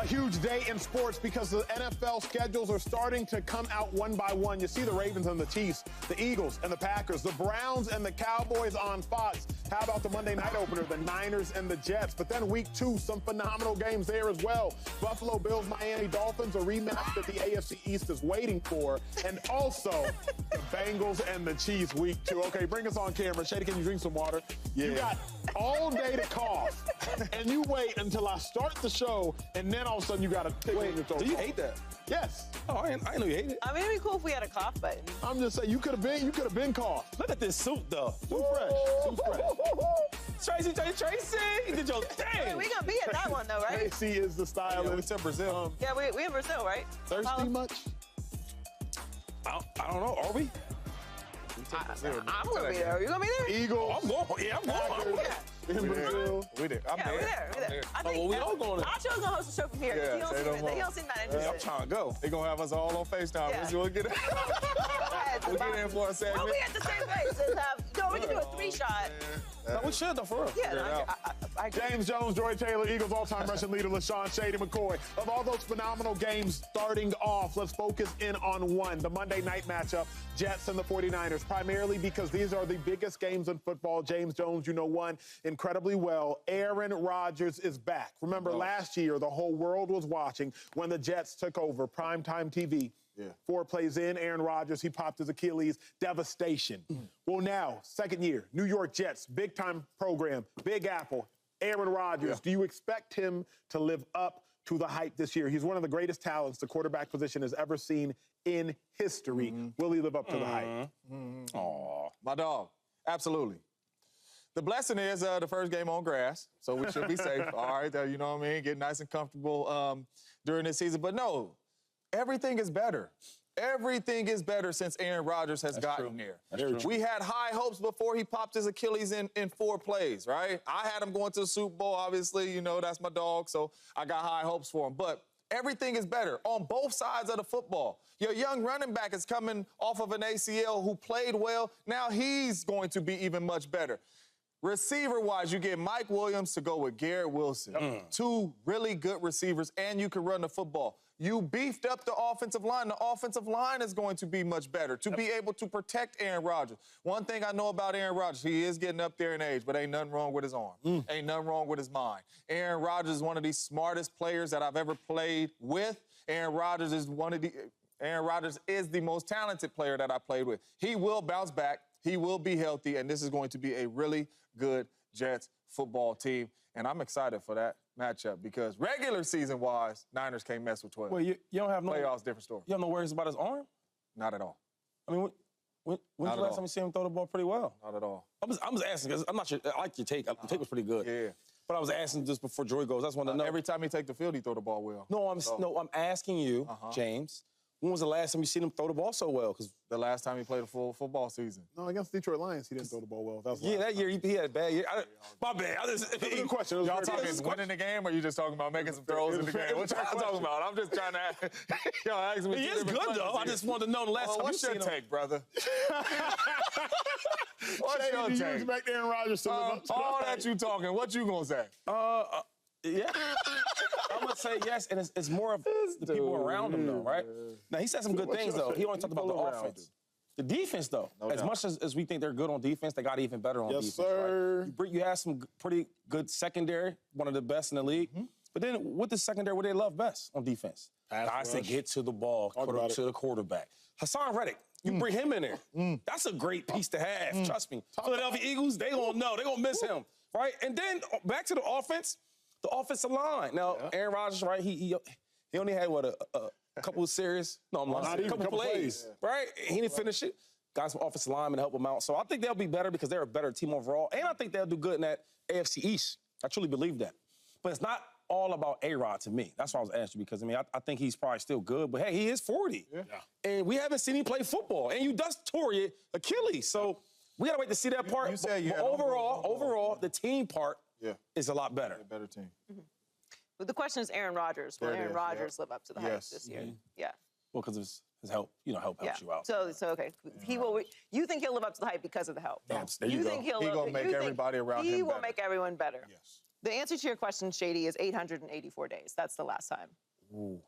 A huge day in sports because the NFL schedules are starting to come out one by one. You see the Ravens and the Chiefs, the Eagles and the Packers, the Browns and the Cowboys on Fox. How about the Monday night opener, the Niners and the Jets? But then week 2, some phenomenal games there as well. Buffalo Bills, Miami Dolphins, a rematch that the AFC East is waiting for. And also the Bengals and the Chiefs week 2. Okay, bring us on camera. Shady, can you drink some water? Yeah. You got all day to cough. And you wait until I start the show, and then all of a sudden you got to take it in your throat. Do you hate that? Yes. Oh, I didn't know you hate it. I mean, it'd be cool if we had a cough button. I'm just saying, you could have been coughed. Look at this suit, though. Too fresh. Too fresh. Tracy, you did your thing. We gonna be at that one, though, right? Tracy is the stylist. Yeah, we to Brazil. Yeah, we in Brazil, right? Thirsty much? I don't know. Are we? I'm gonna be there. Are you gonna be there? Eagles. I'm going. Yeah, I'm going. In Brazil. We there. I'm Yeah, there. we're there. I think well, we all going there. Acho's gonna host the show from here. Yeah, He don't seem that interested. Yeah, I'm trying to go. They're going to have us all on FaceTime. Yeah. We'll get in for a segment. We'll be at the same place and have, we can do a 3-shot. No, we should, though, for real. Yeah, no, I agree. James Jones, Joy Taylor, Eagles all-time rushing leader, LeSean, Shady, McCoy. Of all those phenomenal games starting off, let's focus in on one, the Monday night matchup, Jets and the 49ers, primarily because these are the biggest games in football. James Jones, you know one incredibly well. Aaron Rodgers is back. Remember, last year, the whole world was watching when the Jets took over primetime TV. Yeah. 4 plays in, Aaron Rodgers, he popped his Achilles, devastation. Well, now, second year, New York Jets, big-time program, Big Apple, Aaron Rodgers. Do you expect him to live up to the hype this year? He's one of the greatest talents the quarterback position has ever seen in history. Will he live up to the hype? Aw, my dog, absolutely. The blessing is the first game on grass, so we should be safe. All right, you know what I mean? Get nice and comfortable during this season. But no, everything is better. Everything is better since Aaron Rodgers has gotten here. We had high hopes before he popped his Achilles in 4 plays, right? I had him going to the Super Bowl, obviously. You know, that's my dog, so I got high hopes for him. But everything is better on both sides of the football. Your young running back is coming off of an ACL who played well. Now he's going to be even much better. Receiver-wise, you get Mike Williams to go with Garrett Wilson. 2 really good receivers, and you can run the football. You beefed up the offensive line. The offensive line is going to be much better to be able to protect Aaron Rodgers. One thing I know about Aaron Rodgers, he is getting up there in age, but ain't nothing wrong with his arm. Ain't nothing wrong with his mind. Aaron Rodgers is one of the smartest players that I've ever played with. Aaron Rodgers is the most talented player that I played with. He will bounce back. He will be healthy, and this is going to be a really good Jets football team. And I'm excited for that matchup because regular season-wise, Niners can't mess with 12. Well, you don't have no... Playoffs, different story. You have no worries about his arm? Not at all. I mean, when's the last time you see him throw the ball pretty well? Not at all. I'm just asking because I'm not sure. I like your take. The take was pretty good. Yeah. But I was asking just before Joy goes. I just want to know. Every time he take the field, he throw the ball well. No, I'm asking you, James. When was the last time you seen him throw the ball so well? Because the last time he played a full football season. No, against Detroit Lions, he didn't throw the ball well. That was that year he had a bad year. My bad. Good question. Y'all talking winning the game, or you just talking about making some throws in the game? What y'all talking about? I'm just trying to y'all ask me. He is good though. I just wanted to know the last time you seen him. What's your take, brother? What's your take? You expect Aaron Rodgers to live up to all that you talking? What you gonna say? Yeah. I'm going to say yes, and it's more of the people around him, though, right? Now, he said some good things, though. He only talked about the offense. The defense, though, as much as we think they're good on defense, they got even better on defense. Yes, sir. Right? You have some pretty good secondary, one of the best in the league. But then with the secondary, what they love best on defense? Guys that get to the ball, to the quarterback. Hassan Reddick, you bring him in there. That's a great piece to have, trust me. Philadelphia Eagles, they going to know. They going to miss him, right? And then back to the offense. The offensive line. Now, Aaron Rodgers, right, he only had, what, a couple of series? No, I'm lying. A couple plays, right? He didn't finish it. Got some offensive linemen to help him out. So I think they'll be better because they're a better team overall. And I think they'll do good in that AFC East. I truly believe that. But it's not all about A-Rod to me. That's why I was asking you because, I mean, I think he's probably still good. But, hey, he is 40. And we haven't seen him play football. And you just tore your Achilles. So we got to wait to see that part. You said but overall, the team part is a lot better. A better team. But the question is Aaron Rodgers. Will Aaron Rodgers live up to the hype this year? Yeah. Well, because his help, help helps you out. So okay. He will. You think he'll live up to the hype because of the help? There you go. think He's gonna make everybody around him better. He will make everyone better. Yes. The answer to your question, Shady, is 884 days. That's the last time. Ooh.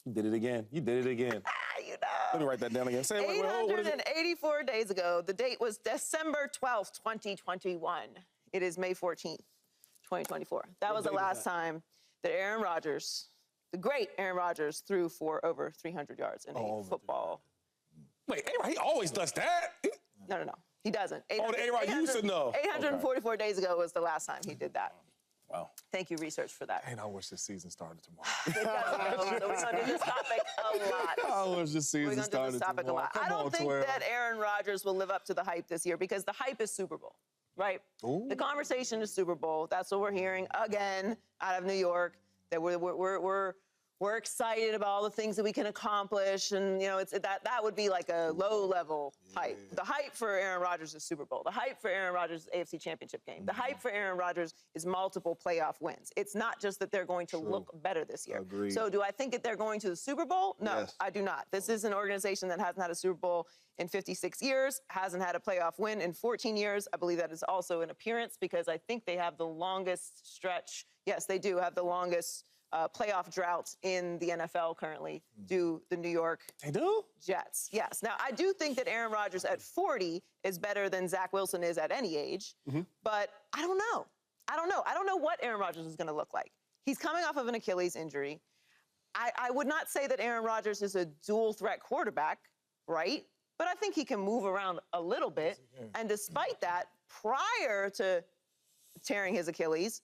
You did it again. You did it again. You know. Let me write that down again. Say it. 884 days ago. The date was December 12th, 2021. It is May 14th, 2024. That was the last time that Aaron Rodgers, the great Aaron Rodgers, threw for over 300 yards in a football. Wait, A-Rod, he always does that. No. He doesn't. The A-Rod used to know. 844 days ago was the last time he did that. Wow. Thank you, research, for that. And I wish this season started tomorrow. It does, so we're going to do this topic a lot. I wish this season started tomorrow. I don't think that Aaron Rodgers will live up to the hype this year because the hype is Super Bowl, right? Ooh. The conversation is Super Bowl. That's what we're hearing again out of New York, that we're excited about all the things that we can accomplish, and that would be like a low-level hype. The hype for Aaron Rodgers is Super Bowl. The hype for Aaron Rodgers is AFC Championship game. The hype for Aaron Rodgers is multiple playoff wins. It's not just that they're going to look better this year. Agreed. So do I think that they're going to the Super Bowl? No, yes. I do not. This is an organization that hasn't had a Super Bowl in 56 years, hasn't had a playoff win in 14 years. I believe that is also an appearance because I think they have the longest stretch. Yes, they do have the longest playoff drought in the NFL currently, do the New York Jets. Yes. Now, I do think that Aaron Rodgers at 40 is better than Zach Wilson is at any age, but I don't know. I don't know what Aaron Rodgers is going to look like. He's coming off of an Achilles injury. I would not say that Aaron Rodgers is a dual-threat quarterback, right? But I think he can move around a little bit. And despite that, prior to tearing his Achilles,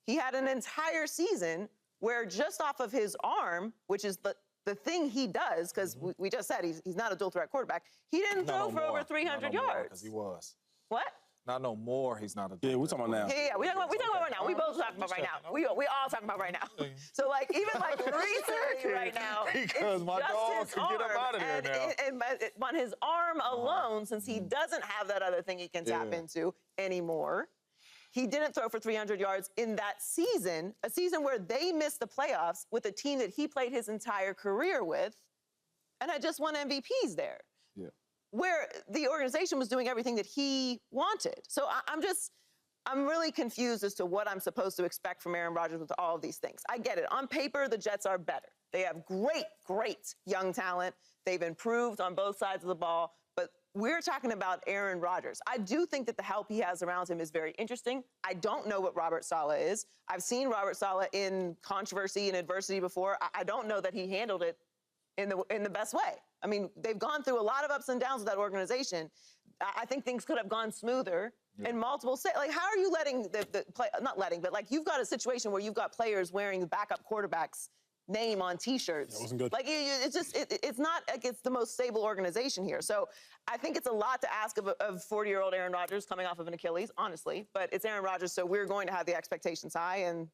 he had an entire season where just off of his arm, which is the thing he does, because we just said he's not a dual-threat quarterback, he didn't throw for over 300 yards. Because he was. What? Not no more, he's not a... Yeah, we're talking about now. Yeah, we're talking about right now. We both talking about right now. We all talking about right now. So, even recently right now, because my dog can get up out of there now. And on his arm alone, since he doesn't have that other thing he can tap into anymore, he didn't throw for 300 yards in that season, a season where they missed the playoffs with a team that he played his entire career with and had just won MVPs there. Yeah. Where the organization was doing everything that he wanted. So I'm really confused as to what I'm supposed to expect from Aaron Rodgers with all of these things. I get it. On paper, the Jets are better. They have great young talent. They've improved on both sides of the ball. But we're talking about Aaron Rodgers. I do think that the help he has around him is very interesting. I don't know what Robert Saleh is. I've seen Robert Saleh in controversy and adversity before. I don't know that he handled it in the best way. I mean, they've gone through a lot of ups and downs with that organization. I think things could have gone smoother in multiple states. How are you letting you've got a situation where you've got players wearing the backup quarterback's name on T-shirts. That wasn't good. It's not like it's the most stable organization here. So I think it's a lot to ask of 40-year-old Aaron Rodgers coming off of an Achilles, honestly. But it's Aaron Rodgers, so we're going to have the expectations high. And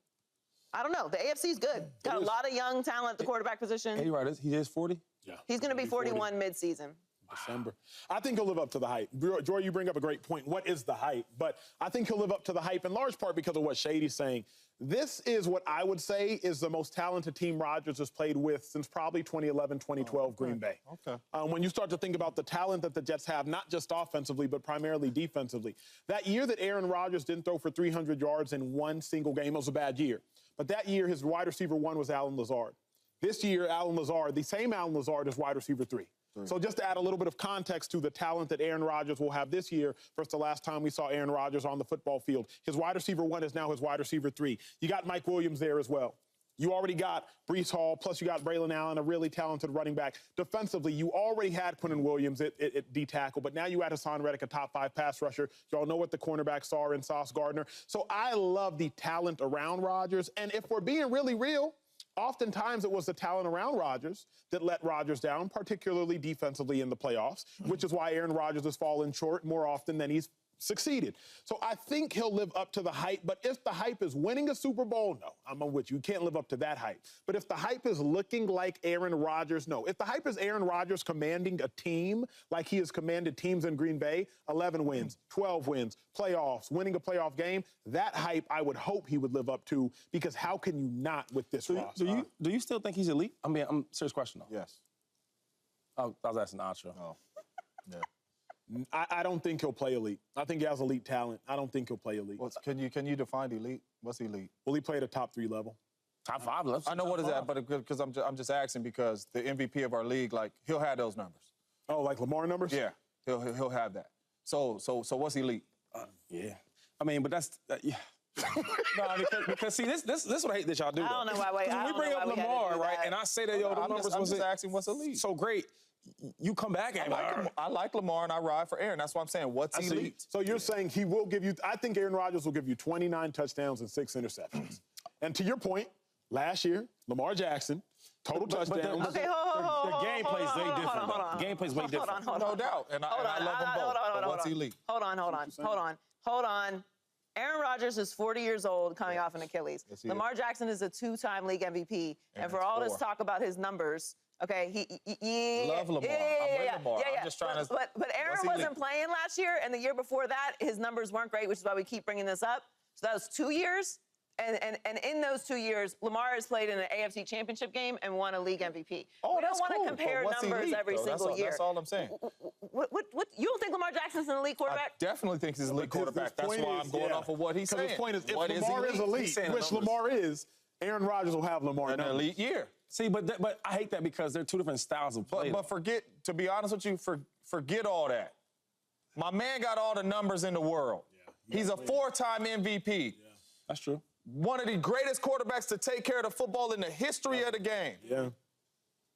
I don't know. The AFC's good. Got a lot of young talent at the quarterback position. Hey, right. He is 40? Yeah. He's going to be 41 mid-season. December. I think he'll live up to the hype. Joy, you bring up a great point. What is the hype? But I think he'll live up to the hype in large part because of what Shady's saying. This is what I would say is the most talented team Rodgers has played with since probably 2011, 2012 Green Bay. Okay. When you start to think about the talent that the Jets have, not just offensively, but primarily defensively. That year that Aaron Rodgers didn't throw for 300 yards in one single game, it was a bad year. But that year, his wide receiver one was Allen Lazard. This year, Allen Lazard, the same Allen Lazard is wide receiver three. So just to add a little bit of context to the talent that Aaron Rodgers will have this year versus the last time we saw Aaron Rodgers on the football field. His wide receiver one is now his wide receiver three. You got Mike Williams there as well. You already got Breece Hall, plus you got Braylon Allen, a really talented running back. Defensively, you already had Quentin Williams at D-tackle, but now you add Hassan Reddick, a top-5 pass rusher. Y'all know what the cornerbacks are in Sauce Gardner. So I love the talent around Rodgers. And if we're being really real, oftentimes it was the talent around Rodgers that let Rodgers down, particularly defensively in the playoffs, which is why Aaron Rodgers has fallen short more often than he's succeeded. So I think he'll live up to the hype, but if the hype is winning a Super Bowl, no, I'm with you. You can't live up to that hype. But if the hype is looking like Aaron Rodgers, no. If the hype is Aaron Rodgers commanding a team like he has commanded teams in Green Bay, 11 wins, 12 wins, playoffs, winning a playoff game, that hype I would hope he would live up to, because how can you not with this roster? Do you still think he's elite? I mean, I'm serious question though. Yes. I was asking Acho. Oh, yeah. I don't think he'll play elite. I think he has elite talent. I don't think he'll play elite. Can you define elite? What's elite? Will he play at a top 3 level? Top 5. Let's I know what is that, but because I'm just asking because the MVP of our league, like he'll have those numbers. Oh, like Lamar numbers? Yeah, he'll have that. So what's elite? Yeah. I mean, but that's yeah. No, because see, this is what I hate that y'all do. I don't know why we bring up Lamar, right? And I say that the numbers I'm just asking what's elite. So great. You come back and I like Lamar and I ride for Aaron. That's why I'm saying what's elite. So you're saying he will give you, I think Aaron Rodgers will give you 29 touchdowns and 6 interceptions. And to your point, last year, Lamar Jackson, total touchdowns. Okay, the game plays way different. The game plays way different. No doubt. And I love them both. But what's elite? Hold on. Aaron Rodgers is 40 years old coming off an Achilles. Yes, Lamar Jackson is a 2-time league MVP. And for all this talk about his numbers, okay, Love Lamar. I'm with Lamar. I'm just trying to. But Aaron wasn't playing last year, and the year before that, his numbers weren't great, which is why we keep bringing this up. So that was 2 years. And in those 2 years, Lamar has played in an AFC Championship game and won a league MVP. Oh, we don't want to cool. compare numbers every single year. That's all I'm saying. What? You don't think Lamar Jackson's an elite quarterback? I definitely think he's an elite quarterback. That's why I'm going off of what he's saying. Because his point is, if what Lamar is elite, which Lamar is, Aaron Rodgers will have Lamar an elite year. See, but I hate that because they're two different styles of play. But to be honest with you, forget all that. My man got all the numbers in the world. Yeah, he's a 4-time MVP. Yeah. That's true. One of the greatest quarterbacks to take care of the football in the history of the game. Yeah.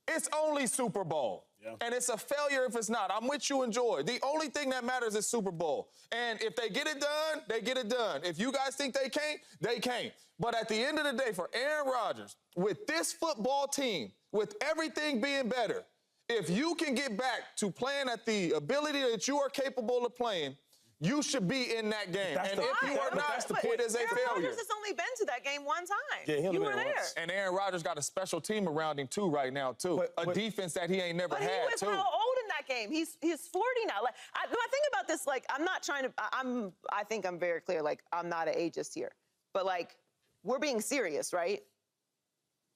It's only Super Bowl. Yeah. And it's a failure if it's not. I'm with you, enjoy. The only thing that matters is Super Bowl. And if they get it done, they get it done. If you guys think they can't, they can't. But at the end of the day, for Aaron Rodgers, with this football team, with everything being better, if you can get back to playing at the ability that you are capable of playing, you should be in that game. And if you are not, it is a failure. Aaron Rodgers has only been to that game one time. Yeah, you were there. And Aaron Rodgers got a special team around him, too, right now, too. A defense that he ain't never had, too. But he was how old in that game? He's 40 now. Like, when I think about this, like, I'm not trying to, I think I'm very clear, like, I'm not an ageist here. But, like, we're being serious, right?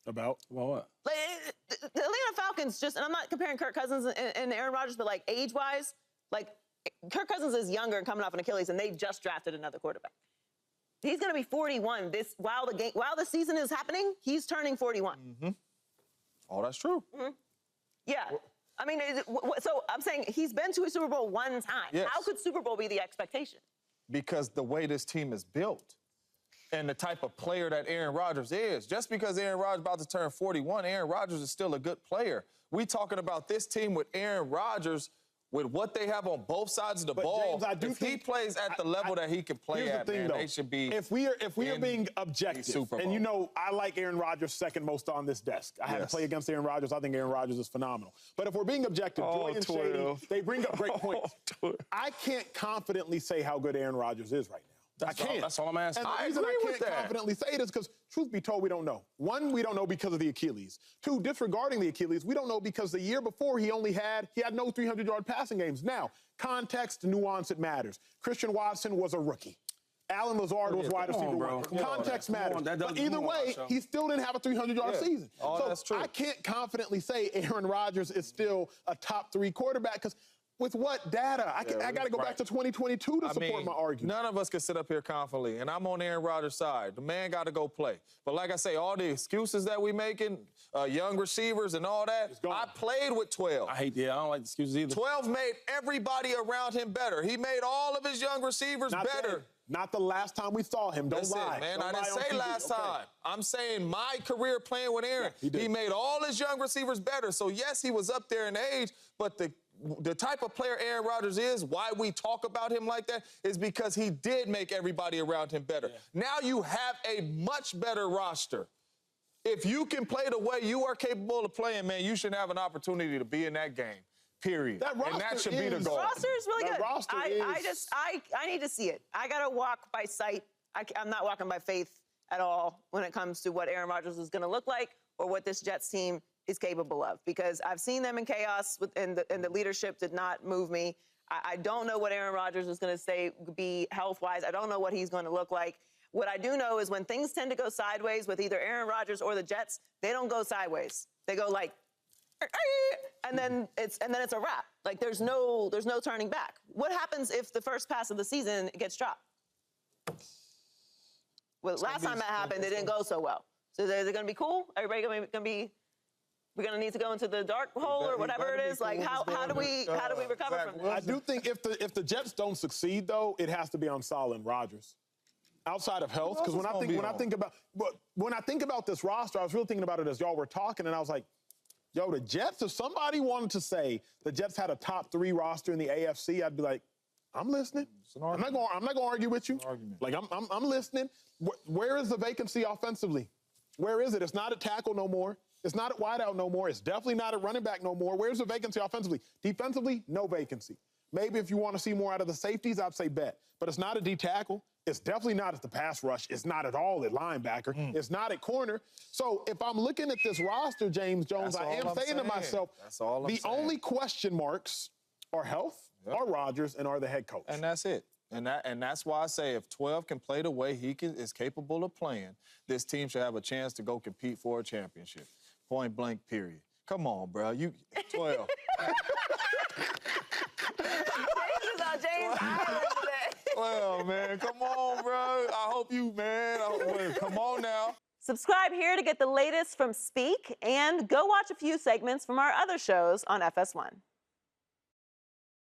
About what? Like, the Atlanta Falcons just, and I'm not comparing Kirk Cousins and Aaron Rodgers, but, like, age-wise, like, Kirk Cousins is younger and coming off an Achilles, and they just drafted another quarterback. He's going to be 41 while the season is happening. He's turning 41. Mm-hmm. Oh, that's true. Mm-hmm. Yeah. I mean, so I'm saying he's been to a Super Bowl one time. Yes. How could Super Bowl be the expectation? Because the way this team is built and the type of player that Aaron Rodgers is. Just because Aaron Rodgers is about to turn 41, Aaron Rodgers is still a good player. We talking about this team with Aaron Rodgers, with what they have on both sides of the ball. James, I do if think he plays at the level that he can play at, the thing, man, though, they should be. If we are being objective, and you know, I like Aaron Rodgers second most on this desk. I haven't played against Aaron Rodgers. I think Aaron Rodgers is phenomenal. But if we're being objective, Joy and Shady, they bring up great points. I can't confidently say how good Aaron Rodgers is right now. I can't. That's all I'm asking. And the reason I can't confidently say it is because, truth be told, we don't know. One, we don't know because of the Achilles. Two, disregarding the Achilles, we don't know because the year before he had no 300-yard passing games. Now, context, nuance, it matters. Christian Watson was a rookie. Allen Lazard was wide receiver one. Context matters. But either way, he still didn't have a 300-yard season. So that's true. I can't confidently say Aaron Rodgers is still a top 3 quarterback because with what data? I got to go back to 2022 to support my argument. None of us can sit up here confidently, and I'm on Aaron Rodgers' side. The man got to go play. But like I say, all the excuses that we making, young receivers and all that, I played with 12. I don't like the excuses either. 12 made everybody around him better. He made all of his young receivers better. Not the last time we saw him. Don't lie. Man. I didn't say last time. I'm saying my career playing with Aaron. Yeah, he made all his young receivers better. So, yes, he was up there in age, but the type of player Aaron Rodgers is, why we talk about him like that, is because he did make everybody around him better. Yeah. Now you have a much better roster. If you can play the way you are capable of playing, man, you should have an opportunity to be in that game. Period. And that should be the goal. The roster is really good. I need to see it. I got to walk by sight. I'm not walking by faith at all when it comes to what Aaron Rodgers is going to look like or what this Jets team is capable of, because I've seen them in chaos and the leadership did not move me. I don't know what Aaron Rodgers is going to be health-wise. I don't know what he's going to look like. What I do know is when things tend to go sideways with either Aaron Rodgers or the Jets, they don't go sideways. They go like and then it's a wrap. Like there's no turning back. What happens if the first pass of the season gets dropped? Well, last time that happened, it didn't go so well. So is it going to be cool? Everybody going to be? We're going to need to go into the dark hole or whatever it is. Like how do we recover from this? I do think if the Jets don't succeed though, it has to be on Aaron Rodgers. Outside of health, because when I think about this roster, I was really thinking about it as y'all were talking, and I was like, yo, the Jets, if somebody wanted to say the Jets had a top 3 roster in the AFC, I'd be like, I'm listening. I'm not going to argue with you. Like I'm listening. Where is the vacancy offensively? Where is it? It's not at tackle no more. It's not at wideout no more. It's definitely not at running back no more. Where's the vacancy offensively? Defensively, no vacancy. Maybe if you want to see more out of the safeties, I'd say bet. But it's not at D-tackle. It's definitely not at the pass rush. It's not at all at linebacker. It's not at corner. So if I'm looking at this roster, James Jones, I am saying to myself, the only question marks are health, are Rodgers, and are the head coach. And that's it. And that's why I say if 12 can play the way he is capable of playing, this team should have a chance to go compete for a championship. Point blank, period. Come on, bro. You 12. James Island today. Well, man, come on, bro. I hope you, man. Come on now. Subscribe here to get the latest from Speak, and go watch a few segments from our other shows on FS1.